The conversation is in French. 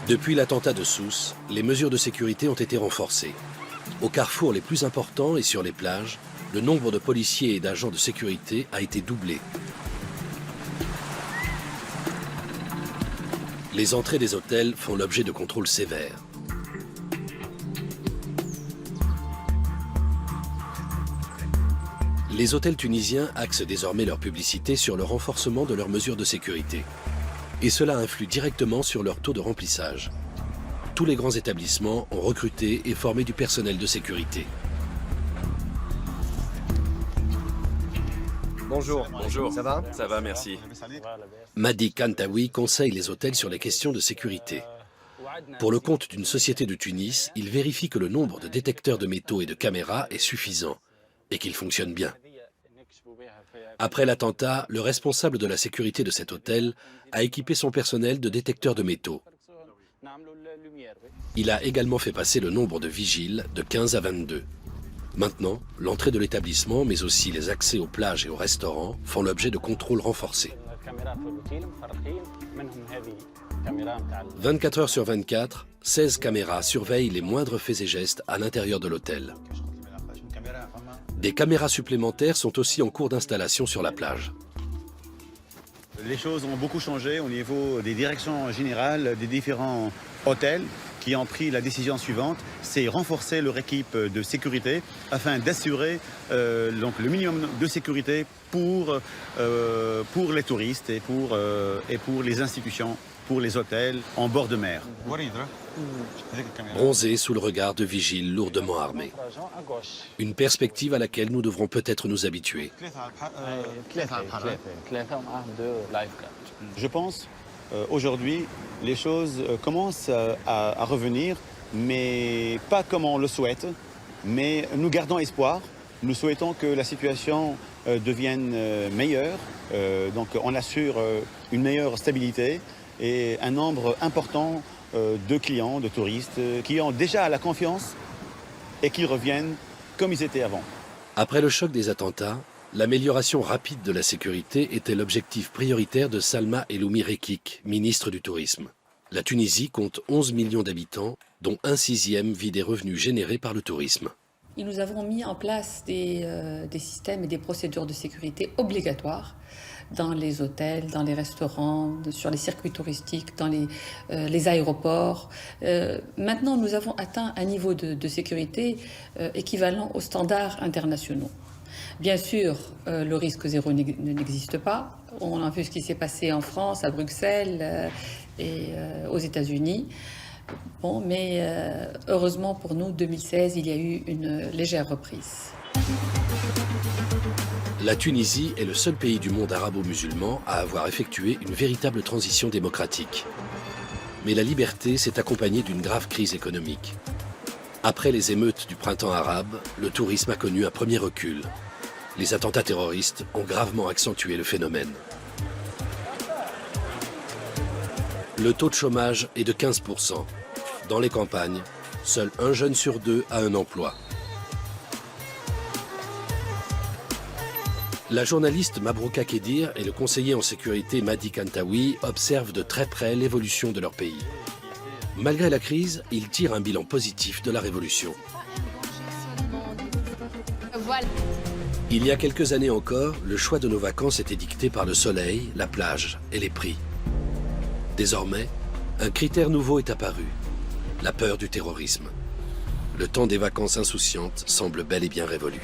Depuis l'attentat de Sousse, les mesures de sécurité ont été renforcées. Aux carrefours les plus importants et sur les plages, le nombre de policiers et d'agents de sécurité a été doublé. Les entrées des hôtels font l'objet de contrôles sévères. Les hôtels tunisiens axent désormais leur publicité sur le renforcement de leurs mesures de sécurité. Et cela influe directement sur leur taux de remplissage. Tous les grands établissements ont recruté et formé du personnel de sécurité. Bonjour. Bonjour. Ça va? Ça va, merci. Madi Kantaoui conseille les hôtels sur les questions de sécurité. Pour le compte d'une société de Tunis, il vérifie que le nombre de détecteurs de métaux et de caméras est suffisant et qu'ils fonctionnent bien. Après l'attentat, le responsable de la sécurité de cet hôtel a équipé son personnel de détecteurs de métaux. Il a également fait passer le nombre de vigiles de 15 à 22. Maintenant, l'entrée de l'établissement, mais aussi les accès aux plages et aux restaurants, font l'objet de contrôles renforcés. 24 heures sur 24, 16 caméras surveillent les moindres faits et gestes à l'intérieur de l'hôtel. Des caméras supplémentaires sont aussi en cours d'installation sur la plage. Les choses ont beaucoup changé au niveau des directions générales des différents hôtels qui ont pris la décision suivante, c'est renforcer leur équipe de sécurité afin d'assurer donc le minimum de sécurité pour les touristes et pour les institutions, pour les hôtels en bord de mer. Bronzés sous le regard de vigiles lourdement armés. Une perspective à laquelle nous devrons peut-être nous habituer. Je pense aujourd'hui, les choses commencent à revenir, mais pas comme on le souhaite. Mais nous gardons espoir. Nous souhaitons que la situation devienne meilleure. Donc on assure une meilleure stabilité et un nombre important de clients, de touristes qui ont déjà la confiance et qui reviennent comme ils étaient avant. Après le choc des attentats, l'amélioration rapide de la sécurité était l'objectif prioritaire de Salma Eloumi Rekik, ministre du Tourisme. La Tunisie compte 11 millions d'habitants, dont un sixième vit des revenus générés par le tourisme. Et nous avons mis en place des systèmes et des procédures de sécurité obligatoires dans les hôtels, dans les restaurants, sur les circuits touristiques, dans les aéroports. Maintenant, nous avons atteint un niveau de sécurité équivalent aux standards internationaux. Bien sûr, le risque zéro n'existe pas. On a vu ce qui s'est passé en France, à Bruxelles et aux États-Unis. Bon, mais heureusement pour nous, 2016, il y a eu une légère reprise. La Tunisie est le seul pays du monde arabo-musulman à avoir effectué une véritable transition démocratique. Mais la liberté s'est accompagnée d'une grave crise économique. Après les émeutes du printemps arabe, le tourisme a connu un premier recul. Les attentats terroristes ont gravement accentué le phénomène. Le taux de chômage est de 15%. Dans les campagnes, seul un jeune sur deux a un emploi. La journaliste Mabrouka Kedir et le conseiller en sécurité Madi Kantaoui observent de très près l'évolution de leur pays. Malgré la crise, ils tirent un bilan positif de la révolution. Il y a quelques années encore, le choix de nos vacances était dicté par le soleil, la plage et les prix. Désormais, un critère nouveau est apparu, la peur du terrorisme. Le temps des vacances insouciantes semble bel et bien révolu.